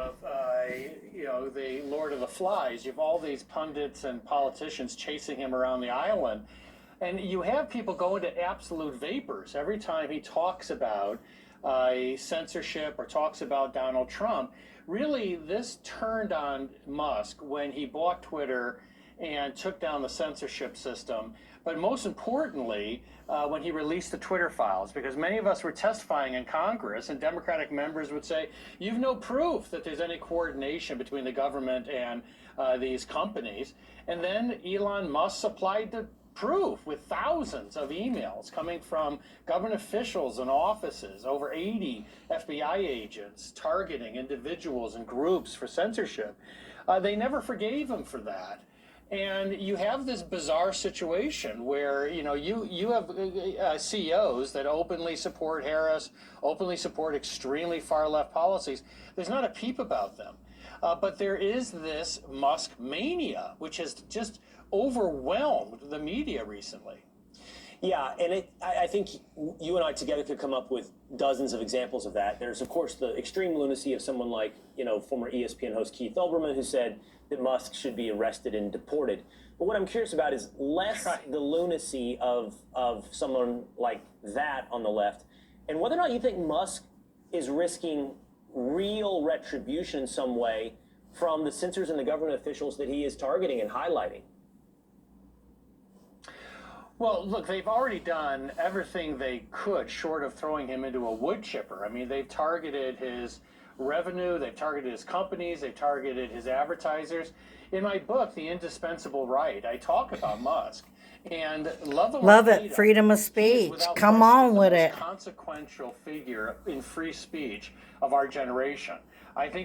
of, the Lord of the Flies. You have all these pundits and politicians chasing him around the island. And you have people go into absolute vapors every time he talks about censorship or talks about Donald Trump. Really, this turned on Musk when he bought Twitter and took down the censorship system. But most importantly, when he released the Twitter files, because many of us were testifying in Congress, and Democratic members would say, you've no proof that there's any coordination between the government and these companies. And then Elon Musk supplied the proof with thousands of emails coming from government officials and offices, over 80 FBI agents targeting individuals and groups for censorship. They never forgave him for that. And you have this bizarre situation where, you have CEOs that openly support Harris, openly support extremely far left policies. There's not a peep about them. But there is this Musk mania, which has just overwhelmed the media recently. Yeah, and I think you and I together could come up with dozens of examples of that. There's, of course, the extreme lunacy of someone like, former ESPN host Keith Olbermann, who said that Musk should be arrested and deported. But what I'm curious about is less the lunacy of someone like that on the left, and whether or not you think Musk is risking real retribution in some way from the censors and the government officials that he is targeting and highlighting. Well, look, they've already done everything they could short of throwing him into a wood chipper. I mean, they've targeted his revenue, they've targeted his companies, they've targeted his advertisers. In my book, The Indispensable Right, I talk about Musk. And love it, freedom of speech. Come on with it. Consequential figure in free speech of our generation. I think